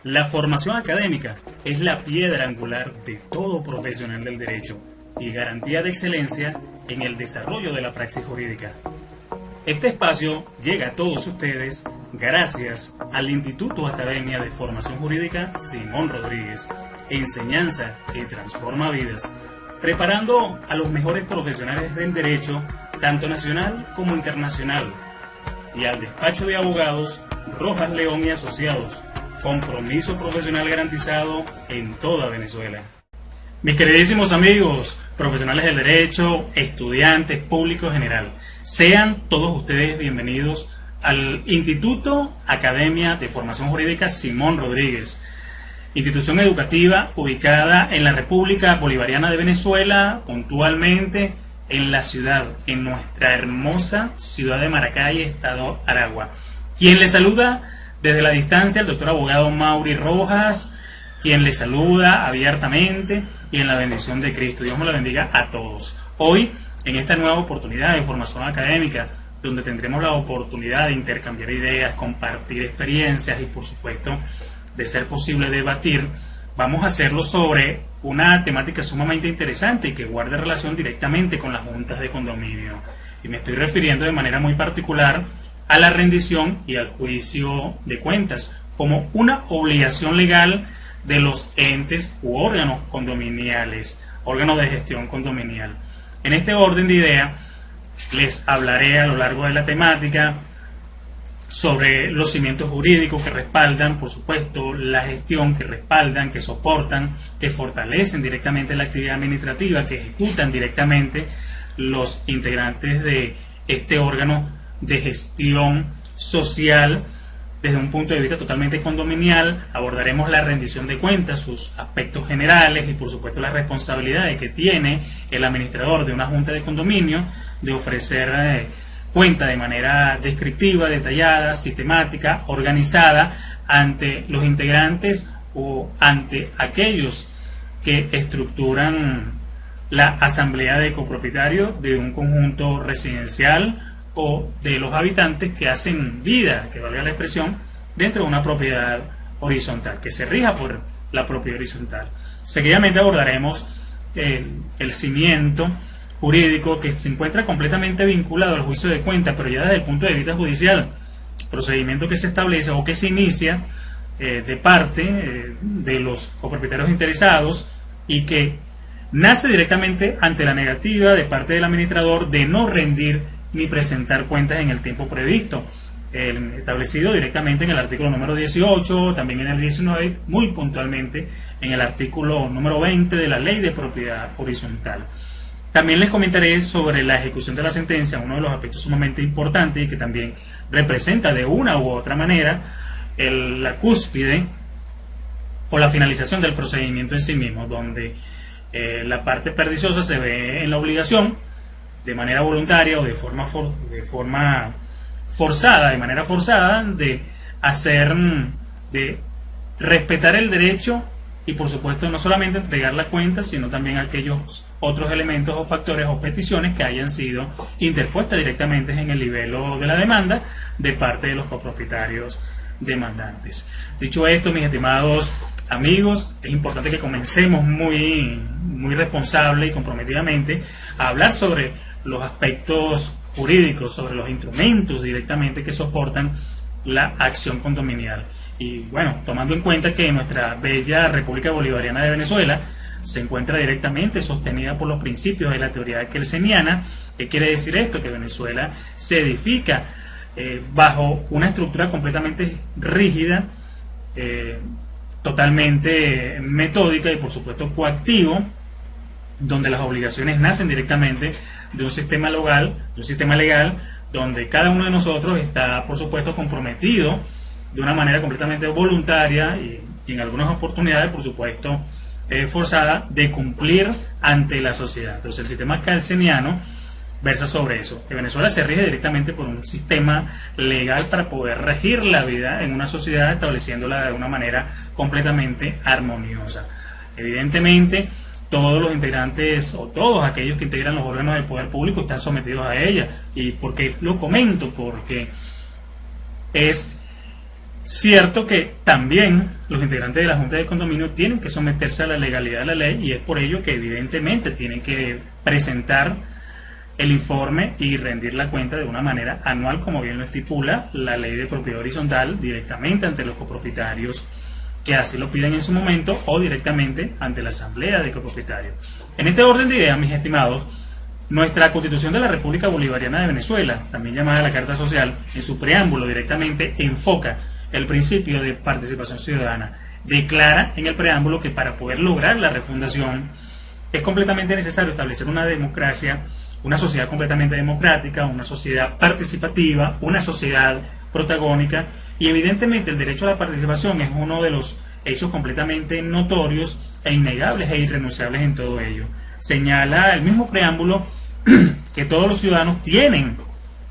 La formación académica es la piedra angular de todo profesional del derecho y garantía de excelencia en el desarrollo de la praxis jurídica. Este espacio llega a todos ustedes gracias al Instituto Academia de Formación Jurídica Simón Rodríguez, enseñanza que transforma vidas, preparando a los mejores profesionales del derecho, tanto nacional como internacional, y al despacho de abogados Rojas León y Asociados, compromiso profesional garantizado en toda Venezuela. Mis queridísimos amigos, profesionales del derecho, estudiantes, público en general, sean todos ustedes bienvenidos al Instituto Academia de Formación Jurídica Simón Rodríguez, institución educativa ubicada en la República Bolivariana de Venezuela, puntualmente en la ciudad, en nuestra hermosa ciudad de Maracay, estado Aragua. Quien les saluda desde la distancia, el doctor abogado Mauri Rojas, quien les saluda abiertamente y en la bendición de Cristo. Dios me la bendiga a todos. Hoy, en esta nueva oportunidad de formación académica, donde tendremos la oportunidad de intercambiar ideas, compartir experiencias y, por supuesto, de ser posible debatir, vamos a hacerlo sobre una temática sumamente interesante y que guarda relación directamente con las juntas de condominio. Y me estoy refiriendo de manera muy particular a la rendición y al juicio de cuentas como una obligación legal de los entes u órganos condominiales, órganos de gestión condominial. En este orden de ideas les hablaré a lo largo de la temática sobre los cimientos jurídicos que respaldan, por supuesto, la gestión, que respaldan, que soportan, que fortalecen directamente la actividad administrativa, que ejecutan directamente los integrantes de este órgano de gestión social desde un punto de vista totalmente condominial. Abordaremos la rendición de cuentas, sus aspectos generales y por supuesto las responsabilidades que tiene el administrador de una junta de condominio de ofrecer cuenta de manera descriptiva, detallada, sistemática, organizada ante los integrantes o ante aquellos que estructuran la asamblea de copropietarios de un conjunto residencial o de los habitantes que hacen vida, que valga la expresión, dentro de una propiedad horizontal, que se rija por la propiedad horizontal. Seguidamente abordaremos el cimiento jurídico que se encuentra completamente vinculado al juicio de cuentas, pero ya desde el punto de vista judicial, procedimiento que se establece o que se inicia de parte de los copropietarios interesados y que nace directamente ante la negativa de parte del administrador de no rendir ni presentar cuentas en el tiempo previsto, establecido directamente en el artículo número 18, también en el 19, muy puntualmente en el artículo número 20 de la Ley de Propiedad Horizontal. También les comentaré sobre la ejecución de la sentencia, uno de los aspectos sumamente importantes y que también representa de una u otra manera la cúspide o la finalización del procedimiento en sí mismo, donde la parte perniciosa se ve en la obligación de manera voluntaria o de manera forzada de respetar el derecho y por supuesto no solamente entregar la cuenta, sino también aquellos otros elementos o factores o peticiones que hayan sido interpuestas directamente en el libelo de la demanda de parte de los copropietarios demandantes. Dicho esto, mis estimados amigos, es importante que comencemos muy responsable y comprometidamente a hablar sobre los aspectos jurídicos, sobre los instrumentos directamente que soportan la acción condominial. Y bueno, tomando en cuenta que nuestra bella República Bolivariana de Venezuela se encuentra directamente sostenida por los principios de la teoría kelseniana. ¿Qué quiere decir esto? Que Venezuela se edifica bajo una estructura completamente rígida, totalmente metódica y por supuesto coactivo, donde las obligaciones nacen directamente de un sistema legal, donde cada uno de nosotros está por supuesto comprometido de una manera completamente voluntaria y en algunas oportunidades por supuesto forzada de cumplir ante la sociedad. Entonces el sistema kelseniano versa sobre eso, que Venezuela se rige directamente por un sistema legal para poder regir la vida en una sociedad, estableciéndola de una manera completamente armoniosa. Evidentemente todos los integrantes o todos aquellos que integran los órganos del poder público están sometidos a ella. ¿Y por qué lo comento? Porque es Cierto que también los integrantes de la Junta de Condominio tienen que someterse a la legalidad de la ley, y es por ello que evidentemente tienen que presentar el informe y rendir la cuenta de una manera anual, como bien lo estipula la ley de propiedad horizontal, directamente ante los copropietarios que así lo piden en su momento, o directamente ante la asamblea de copropietarios. En este orden de ideas, mis estimados, nuestra Constitución de la República Bolivariana de Venezuela, también llamada la Carta Social, en su preámbulo directamente enfoca el principio de participación ciudadana. Declara en el preámbulo que para poder lograr la refundación es completamente necesario establecer una democracia, una sociedad completamente democrática, una sociedad participativa, una sociedad protagónica, y evidentemente el derecho a la participación es uno de los hechos completamente notorios e innegables e irrenunciables en todo ello. Señala el mismo preámbulo que todos los ciudadanos tienen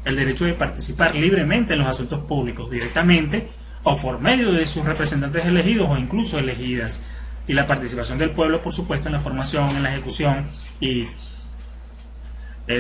el derecho de participar libremente en los asuntos públicos, directamente o por medio de sus representantes elegidos o incluso elegidas, y la participación del pueblo, por supuesto, en la formación, en la ejecución y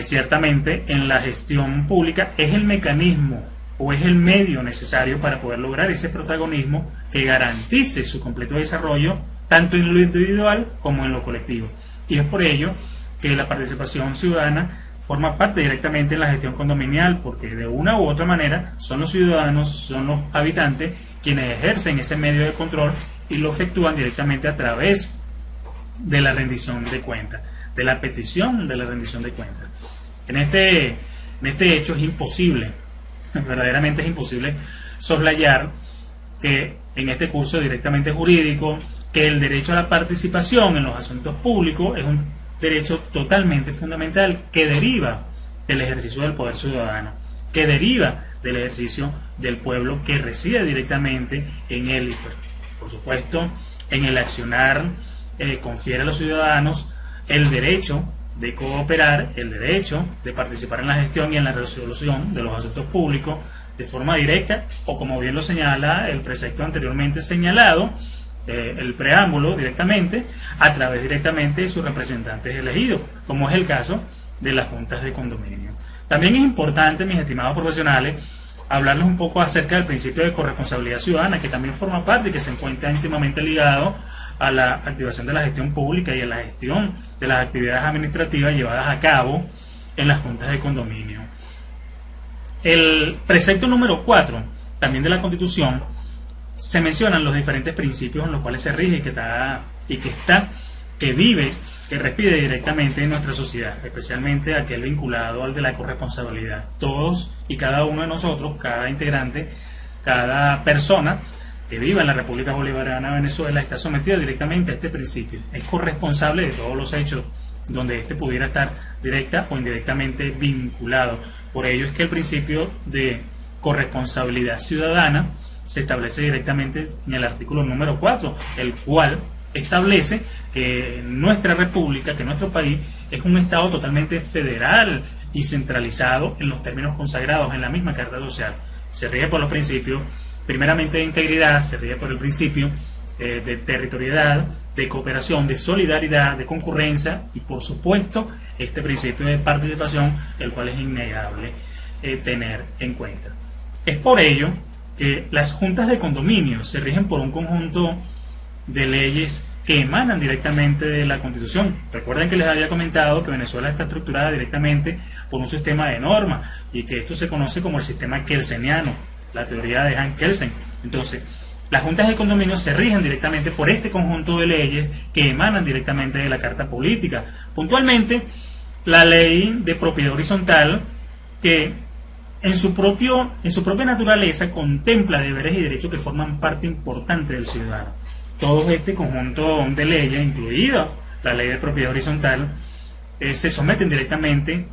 ciertamente en la gestión pública es el mecanismo o es el medio necesario para poder lograr ese protagonismo que garantice su completo desarrollo tanto en lo individual como en lo colectivo. Y es por ello que la participación ciudadana forma parte directamente en la gestión condominial, porque de una u otra manera son los ciudadanos, son los habitantes quienes ejercen ese medio de control y lo efectúan directamente a través de la rendición de cuentas, de la petición de la rendición de cuentas. En este hecho es imposible, verdaderamente es imposible soslayar que en este curso directamente jurídico, que el derecho a la participación en los asuntos públicos es un derecho totalmente fundamental que deriva del ejercicio del poder ciudadano, que deriva del ejercicio del pueblo que reside directamente en él, y pues, por supuesto en el accionar confiere a los ciudadanos el derecho de cooperar, el derecho de participar en la gestión y en la resolución de los asuntos públicos de forma directa, o como bien lo señala el precepto anteriormente señalado, el preámbulo directamente, a través directamente de sus representantes elegidos, como es el caso de las juntas de condominio. También es importante, mis estimados profesionales, hablarles un poco acerca del principio de corresponsabilidad ciudadana, que también forma parte y que se encuentra íntimamente ligado a la activación de la gestión pública y a la gestión de las actividades administrativas llevadas a cabo en las juntas de condominio. El precepto número 4, también de la Constitución, se mencionan los diferentes principios en los cuales se rige que vive, que respire directamente en nuestra sociedad, especialmente aquel vinculado al de la corresponsabilidad. Todos y cada uno de nosotros, cada integrante, cada persona que viva en la República Bolivariana de Venezuela está sometida directamente a este principio. Es corresponsable de todos los hechos donde éste pudiera estar directa o indirectamente vinculado. Por ello es que el principio de corresponsabilidad ciudadana se establece directamente en el artículo número 4, el cual establece que nuestra república, que nuestro país es un Estado totalmente federal y centralizado en los términos consagrados en la misma Carta Social. Se rige por los principios, primeramente de integridad, se rige por el principio de territorialidad, de cooperación, de solidaridad, de concurrencia y por supuesto este principio de participación, el cual es innegable tener en cuenta. Es por ello que las juntas de condominio se rigen por un conjunto de leyes que emanan directamente de la Constitución. Recuerden que les había comentado que Venezuela está estructurada directamente por un sistema de normas y que esto se conoce como el sistema kelseniano, la teoría de Hans Kelsen. Entonces, las juntas de condominio se rigen directamente por este conjunto de leyes que emanan directamente de la Carta Política. Puntualmente, la ley de propiedad horizontal, que en su propia naturaleza contempla deberes y derechos que forman parte importante del ciudadano. Todo este conjunto de leyes, incluida la ley de propiedad horizontal, se someten directamente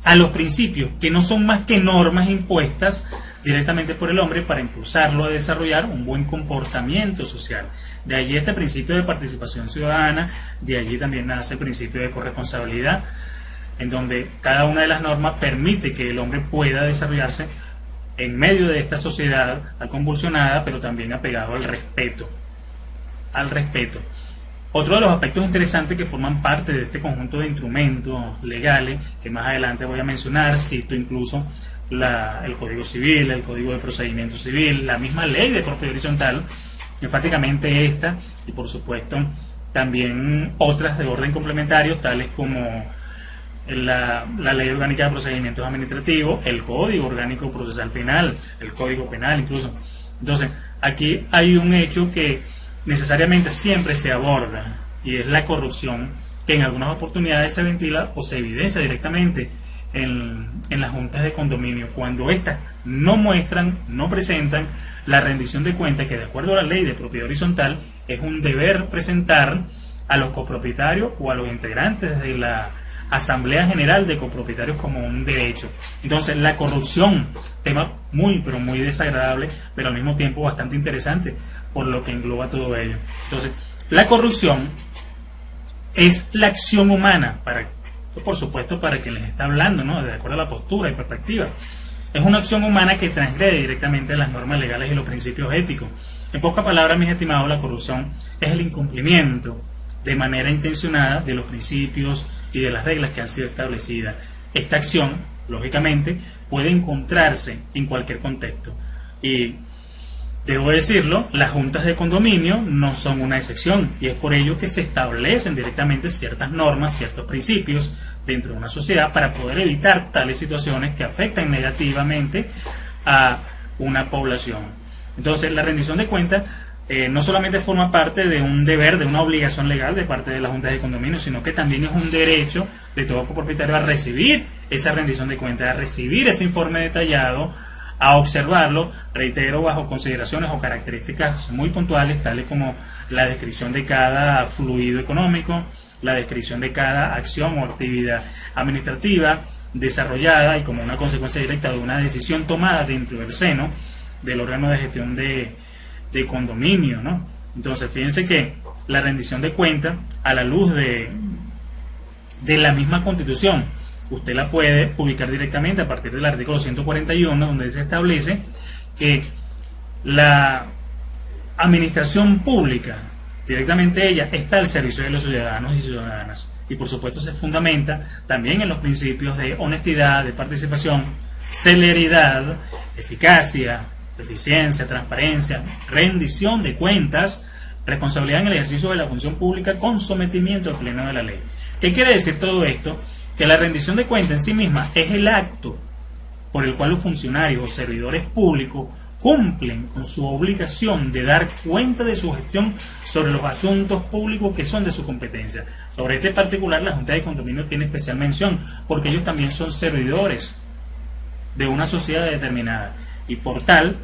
a los principios que no son más que normas impuestas directamente por el hombre para impulsarlo a desarrollar un buen comportamiento social. De allí este principio de participación ciudadana, de allí también nace el principio de corresponsabilidad, en donde cada una de las normas permite que el hombre pueda desarrollarse en medio de esta sociedad convulsionada, pero también apegado al respeto. Otro de los aspectos interesantes que forman parte de este conjunto de instrumentos legales, que más adelante voy a mencionar, cito incluso el Código Civil, el Código de Procedimiento Civil, la misma ley de propiedad horizontal, enfáticamente esta, y por supuesto también otras de orden complementario, tales como la Ley Orgánica de Procedimientos Administrativos, el Código Orgánico Procesal Penal, el Código Penal incluso. Entonces, aquí hay un hecho que necesariamente siempre se aborda, y es la corrupción, que en algunas oportunidades se ventila o se evidencia directamente en las juntas de condominio, cuando éstas no muestran, no presentan la rendición de cuentas, que de acuerdo a la ley de propiedad horizontal es un deber presentar a los copropietarios o a los integrantes de la Asamblea General de Copropietarios como un derecho. Entonces, la corrupción, tema muy pero muy desagradable, pero al mismo tiempo bastante interesante por lo que engloba todo ello. Entonces, la corrupción es la acción humana, por supuesto para quien les está hablando, ¿no?, de acuerdo a la postura y perspectiva. Es una acción humana que transgrede directamente las normas legales y los principios éticos. En pocas palabras, mis estimados, la corrupción es el incumplimiento de manera intencionada de los principios y de las reglas que han sido establecidas. Esta acción, lógicamente, puede encontrarse en cualquier contexto. Y debo decirlo, las juntas de condominio no son una excepción, y es por ello que se establecen directamente ciertas normas, ciertos principios dentro de una sociedad para poder evitar tales situaciones que afectan negativamente a una población. Entonces, la rendición de cuentas no solamente forma parte de un deber, de una obligación legal de parte de la Junta de Condominio, sino que también es un derecho de todo copropietario a recibir esa rendición de cuentas, a recibir ese informe detallado, a observarlo, reitero, bajo consideraciones o características muy puntuales, tales como la descripción de cada fluido económico, la descripción de cada acción o actividad administrativa desarrollada y como una consecuencia directa de una decisión tomada dentro del seno del órgano de gestión de condominio, ¿no? Entonces, fíjense que la rendición de cuentas, a la luz de la misma Constitución, usted la puede ubicar directamente a partir del artículo 141, donde se establece que la administración pública, directamente ella, está al servicio de los ciudadanos y ciudadanas. Y por supuesto se fundamenta también en los principios de honestidad, de participación, celeridad, eficacia, eficiencia, transparencia, rendición de cuentas, responsabilidad en el ejercicio de la función pública con sometimiento al pleno de la ley. ¿Qué quiere decir todo esto? Que la rendición de cuentas en sí misma es el acto por el cual los funcionarios o servidores públicos cumplen con su obligación de dar cuenta de su gestión sobre los asuntos públicos que son de su competencia. Sobre este particular, la Junta de Condominio tiene especial mención, porque ellos también son servidores de una sociedad determinada y por tal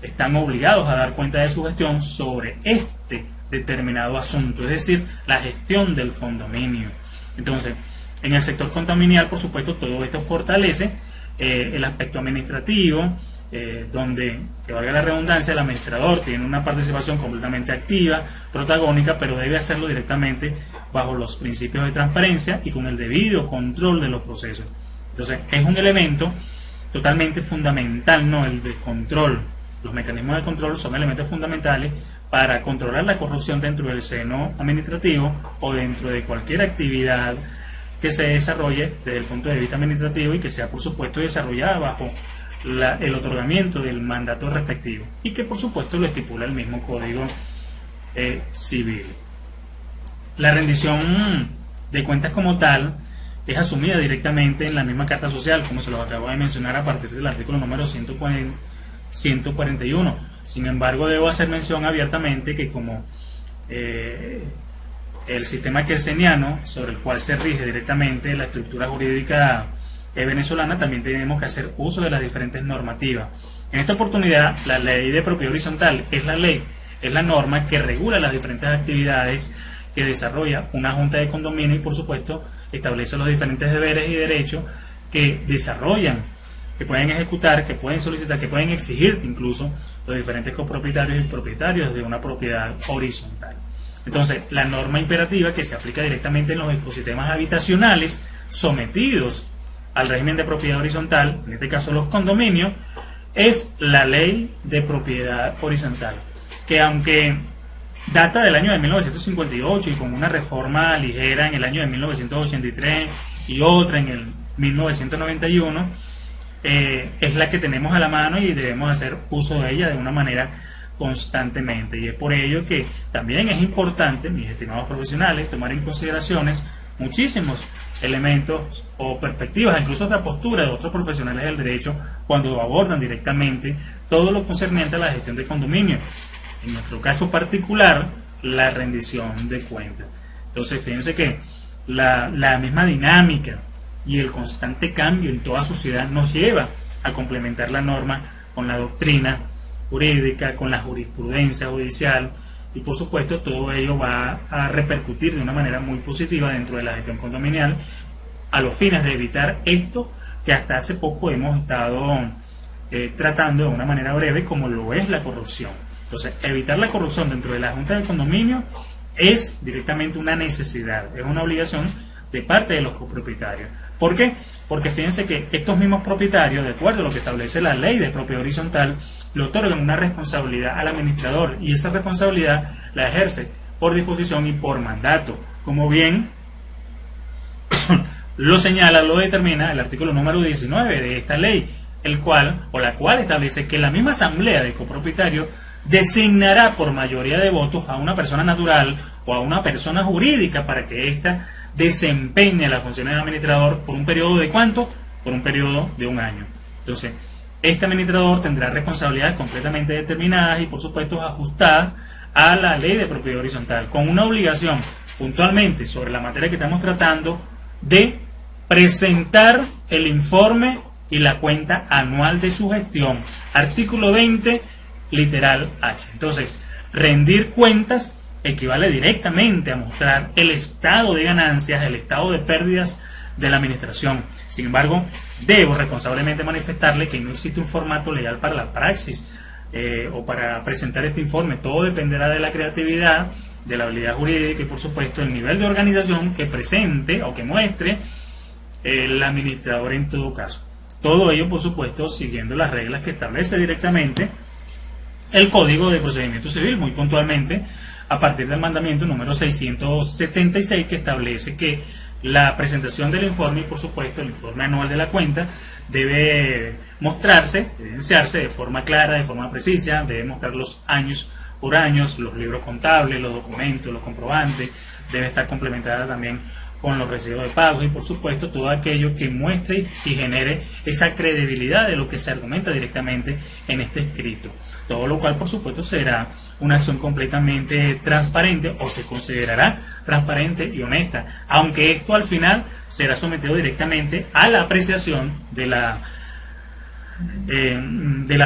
están obligados a dar cuenta de su gestión sobre este determinado asunto, es decir, la gestión del condominio. Entonces, en el sector condominial, por supuesto, todo esto fortalece el aspecto administrativo, donde, que valga la redundancia, el administrador tiene una participación completamente activa, protagónica, pero debe hacerlo directamente bajo los principios de transparencia y con el debido control de los procesos. Entonces, es un elemento totalmente fundamental, ¿no?, el de control. Los mecanismos de control son elementos fundamentales para controlar la corrupción dentro del seno administrativo o dentro de cualquier actividad que se desarrolle desde el punto de vista administrativo y que sea, por supuesto, desarrollada bajo el otorgamiento del mandato respectivo y que, por supuesto, lo estipula el mismo Código Civil. La rendición de cuentas como tal es asumida directamente en la misma Carta Social, como se los acabo de mencionar a partir del artículo número 141. Sin embargo, debo hacer mención abiertamente que como el sistema kelseniano, sobre el cual se rige directamente la estructura jurídica venezolana, también tenemos que hacer uso de las diferentes normativas. En esta oportunidad, la ley de propiedad horizontal es la norma que regula las diferentes actividades que desarrolla una junta de condominio y, por supuesto, establece los diferentes deberes y derechos que desarrollan, que pueden ejecutar, que pueden solicitar, que pueden exigir incluso los diferentes copropietarios y propietarios de una propiedad horizontal. Entonces, la norma imperativa que se aplica directamente en los ecosistemas habitacionales sometidos al régimen de propiedad horizontal, en este caso los condominios, es la ley de propiedad horizontal, que aunque data del año de 1958 y con una reforma ligera en el año de 1983 y otra en el 1991, es la que tenemos a la mano y debemos hacer uso de ella de una manera constantemente. Y es por ello que también es importante, mis estimados profesionales, tomar en consideraciones muchísimos elementos o perspectivas, incluso otra postura de otros profesionales del derecho cuando abordan directamente todo lo concerniente a la gestión de condominio. En nuestro caso particular, la rendición de cuentas. Entonces, fíjense que la misma dinámica y el constante cambio en toda sociedad nos lleva a complementar la norma con la doctrina jurídica, con la jurisprudencia judicial, y por supuesto todo ello va a repercutir de una manera muy positiva dentro de la gestión condominial a los fines de evitar esto que hasta hace poco hemos estado tratando de una manera breve, como lo es la corrupción. Entonces, evitar la corrupción dentro de la Junta de Condominio es directamente una necesidad, es una obligación de parte de los copropietarios. ¿Por qué? Porque fíjense que estos mismos propietarios, de acuerdo a lo que establece la ley de propiedad horizontal, le otorgan una responsabilidad al administrador, y esa responsabilidad la ejerce por disposición y por mandato, como bien lo señala, lo determina el artículo número 19 de esta ley, la cual establece que la misma asamblea de copropietarios designará por mayoría de votos a una persona natural o a una persona jurídica para que ésta desempeñe las funciones de administrador por un periodo de ¿cuánto? Por un periodo de 1 año. Entonces, este administrador tendrá responsabilidades completamente determinadas y por supuesto ajustadas a la ley de propiedad horizontal, con una obligación puntualmente sobre la materia que estamos tratando de presentar el informe y la cuenta anual de su gestión. Artículo 20, literal H. Entonces, rendir cuentas equivale directamente a mostrar el estado de ganancias, el estado de pérdidas de la administración. Sin embargo, debo responsablemente manifestarle que no existe un formato legal para la praxis o para presentar este informe. Todo dependerá de la creatividad, de la habilidad jurídica y por supuesto el nivel de organización que presente o que muestre el administrador en todo caso. Todo ello, por supuesto, siguiendo las reglas que establece directamente el Código de Procedimiento Civil, muy puntualmente a partir del mandamiento número 676, que establece que la presentación del informe y por supuesto el informe anual de la cuenta debe mostrarse, evidenciarse de forma clara, de forma precisa, debe mostrar los años por años, los libros contables, los documentos, los comprobantes, debe estar complementada también con los recibos de pagos y por supuesto todo aquello que muestre y genere esa credibilidad de lo que se argumenta directamente en este escrito. Todo lo cual por supuesto será una acción completamente transparente o se considerará transparente y honesta, aunque esto al final será sometido directamente a la apreciación de la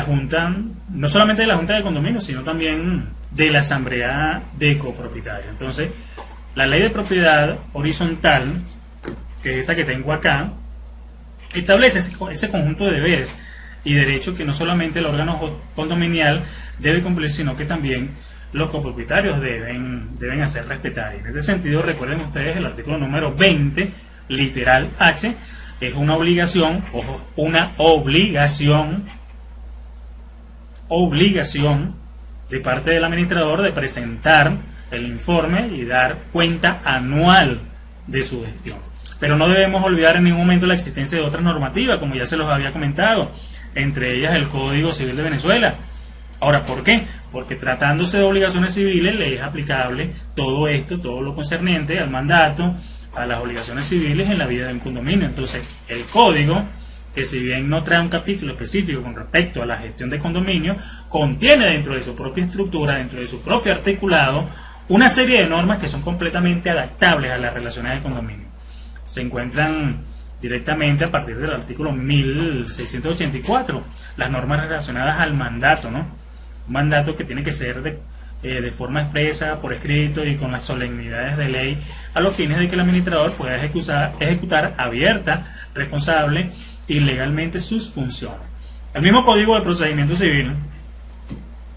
Junta, no solamente de la Junta de Condominio, sino también de la Asamblea de Copropietarios. Entonces, la ley de propiedad horizontal, que es esta que tengo acá, establece ese conjunto de deberes y derechos que no solamente el órgano condominial debe cumplir, sino que también los copropietarios deben hacer respetar. Y en este sentido, recuerden ustedes el artículo número 20, literal H, es una obligación, ojo, una obligación de parte del administrador de presentar el informe y dar cuenta anual de su gestión. Pero no debemos olvidar en ningún momento la existencia de otras normativas, como ya se los había comentado, entre ellas el Código Civil de Venezuela. Ahora, ¿por qué? Porque tratándose de obligaciones civiles le es aplicable todo esto, todo lo concerniente al mandato, a las obligaciones civiles en la vida de un condominio. Entonces, el código, que si bien no trae un capítulo específico con respecto a la gestión de condominio, contiene dentro de su propia estructura, dentro de su propio articulado, una serie de normas que son completamente adaptables a las relaciones de condominio. Se encuentran directamente a partir del artículo 1684, las normas relacionadas al mandato, ¿no? Un mandato que tiene que ser de forma expresa, por escrito y con las solemnidades de ley, a los fines de que el administrador pueda ejecutar abierta, responsable y legalmente sus funciones. El mismo Código de Procedimiento Civil,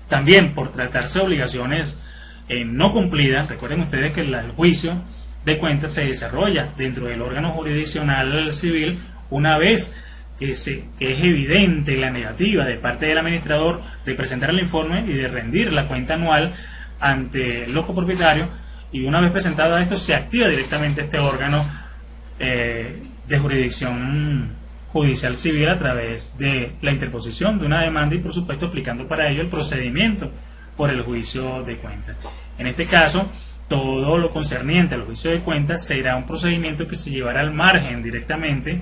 también por tratarse de obligaciones no cumplidas, recuerden ustedes que el juicio de cuentas se desarrolla dentro del órgano jurisdiccional civil una vez que es evidente la negativa de parte del administrador de presentar el informe y de rendir la cuenta anual ante los copropietarios, y una vez presentado esto se activa directamente este órgano de jurisdicción judicial civil a través de la interposición de una demanda y por supuesto aplicando para ello el procedimiento por el juicio de cuentas. En este caso, todo lo concerniente al juicio de cuentas será un procedimiento que se llevará al margen directamente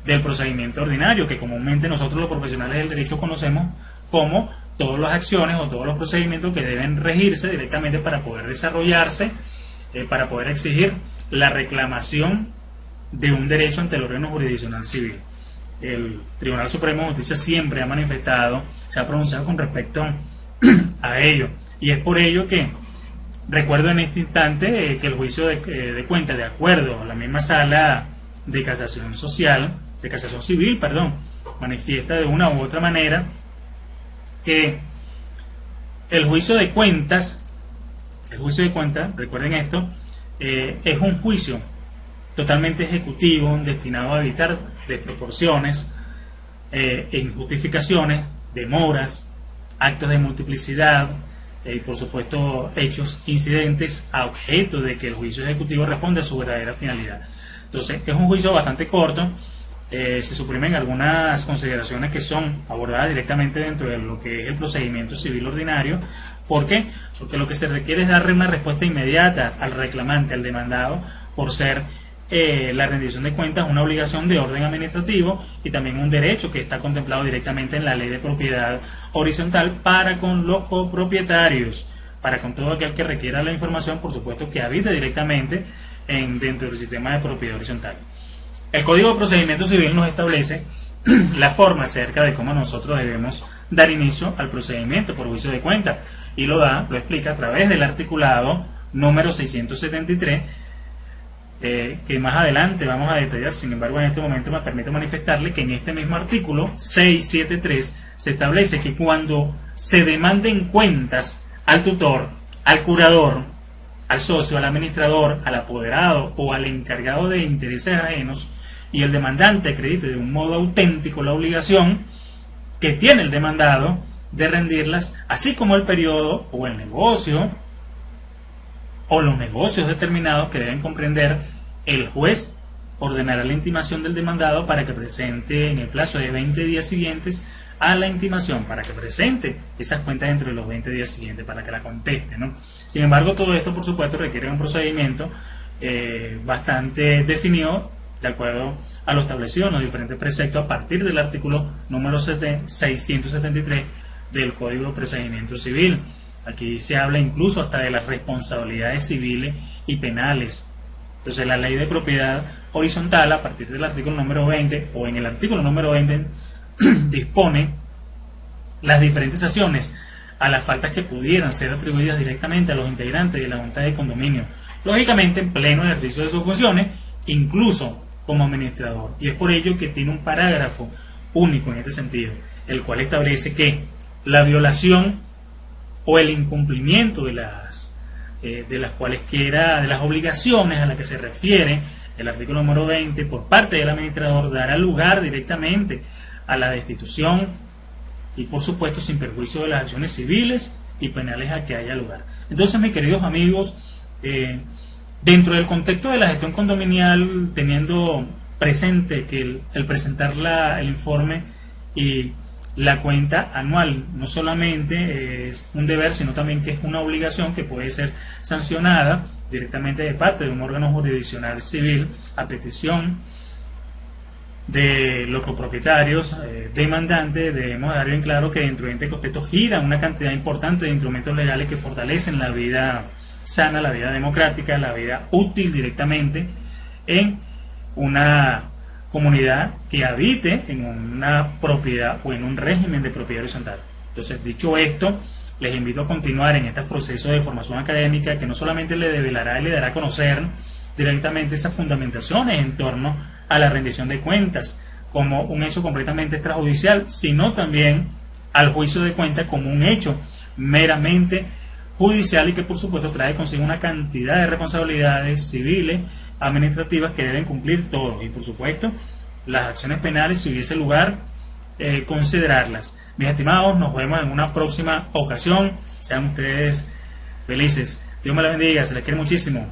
del procedimiento ordinario, que comúnmente nosotros los profesionales del derecho conocemos como todas las acciones o todos los procedimientos que deben regirse directamente para poder desarrollarse, para poder exigir la reclamación de un derecho ante el órgano jurisdiccional civil. El Tribunal Supremo de Justicia siempre ha manifestado, se ha pronunciado con respecto a ello, y es por ello que recuerdo en este instante que el juicio de cuentas, de acuerdo a la misma sala de casación civil, manifiesta de una u otra manera que el juicio de cuentas, recuerden esto, es un juicio totalmente ejecutivo destinado a evitar desproporciones, injustificaciones, demoras, actos de multiplicidad y por supuesto hechos incidentes a objeto de que el juicio ejecutivo responda a su verdadera finalidad. Entonces es un juicio bastante corto, se suprimen algunas consideraciones que son abordadas directamente dentro de lo que es el procedimiento civil ordinario. ¿Por qué? Porque lo que se requiere es darle una respuesta inmediata al reclamante, al demandado, por ser la rendición de cuentas una obligación de orden administrativo y también un derecho que está contemplado directamente en la ley de propiedad horizontal para con los copropietarios, para con todo aquel que requiera la información, por supuesto, que habite directamente dentro del sistema de propiedad horizontal. El Código de Procedimiento Civil nos establece la forma acerca de cómo nosotros debemos dar inicio al procedimiento por juicio de cuentas y lo explica a través del articulado número 673, que más adelante vamos a detallar. Sin embargo, en este momento me permite manifestarle que en este mismo artículo 673 se establece que cuando se demanden cuentas al tutor, al curador, al socio, al administrador, al apoderado o al encargado de intereses ajenos, y el demandante acredite de un modo auténtico la obligación que tiene el demandado de rendirlas, así como el periodo o el negocio o los negocios determinados que deben comprender, el juez ordenará la intimación del demandado para que presente en el plazo de 20 días siguientes a la intimación, para que presente esas cuentas dentro de los 20 días siguientes, para que la conteste, ¿no? Sin embargo, todo esto, por supuesto, requiere un procedimiento bastante definido, de acuerdo a lo establecido en los diferentes preceptos a partir del artículo número 673 del Código de Procedimiento Civil. Aquí se habla incluso hasta de las responsabilidades civiles y penales. Entonces la ley de propiedad horizontal, a partir del artículo número 20 o en el artículo número 20, dispone las diferentes sanciones a las faltas que pudieran ser atribuidas directamente a los integrantes de la Junta de Condominio, lógicamente en pleno ejercicio de sus funciones, incluso como administrador. Y es por ello que tiene un parágrafo único en este sentido, el cual establece que la violación o el incumplimiento de las obligaciones a las que se refiere el artículo número 20 por parte del administrador dará lugar directamente a la destitución y por supuesto sin perjuicio de las acciones civiles y penales a que haya lugar. Entonces, mis queridos amigos, dentro del contexto de la gestión condominial, teniendo presente que el presentar el informe y la cuenta anual no solamente es un deber, sino también que es una obligación que puede ser sancionada directamente de parte de un órgano jurisdiccional civil a petición de los copropietarios demandantes. Debemos dejar bien claro que dentro de este contexto gira una cantidad importante de instrumentos legales que fortalecen la vida sana, la vida democrática, la vida útil directamente en una comunidad que habite en una propiedad o en un régimen de propiedad horizontal. Entonces, dicho esto, les invito a continuar en este proceso de formación académica que no solamente le develará y le dará a conocer directamente esas fundamentaciones en torno a la rendición de cuentas como un hecho completamente extrajudicial, sino también al juicio de cuentas como un hecho meramente judicial y que por supuesto trae consigo una cantidad de responsabilidades civiles, administrativas que deben cumplir todos, y por supuesto las acciones penales, si hubiese lugar, considerarlas. Mis estimados, nos vemos en una próxima ocasión. Sean ustedes felices. Dios me la bendiga, se les quiere muchísimo.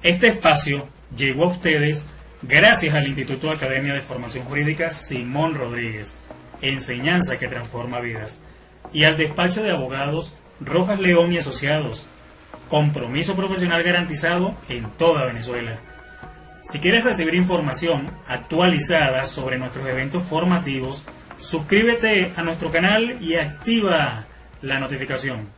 Este espacio llegó a ustedes Gracias al Instituto de Academia de Formación Jurídica Simón Rodríguez, enseñanza que transforma vidas, y al despacho de abogados Rojas León y Asociados, compromiso profesional garantizado en toda Venezuela. Si quieres recibir información actualizada sobre nuestros eventos formativos, suscríbete a nuestro canal y activa la notificación.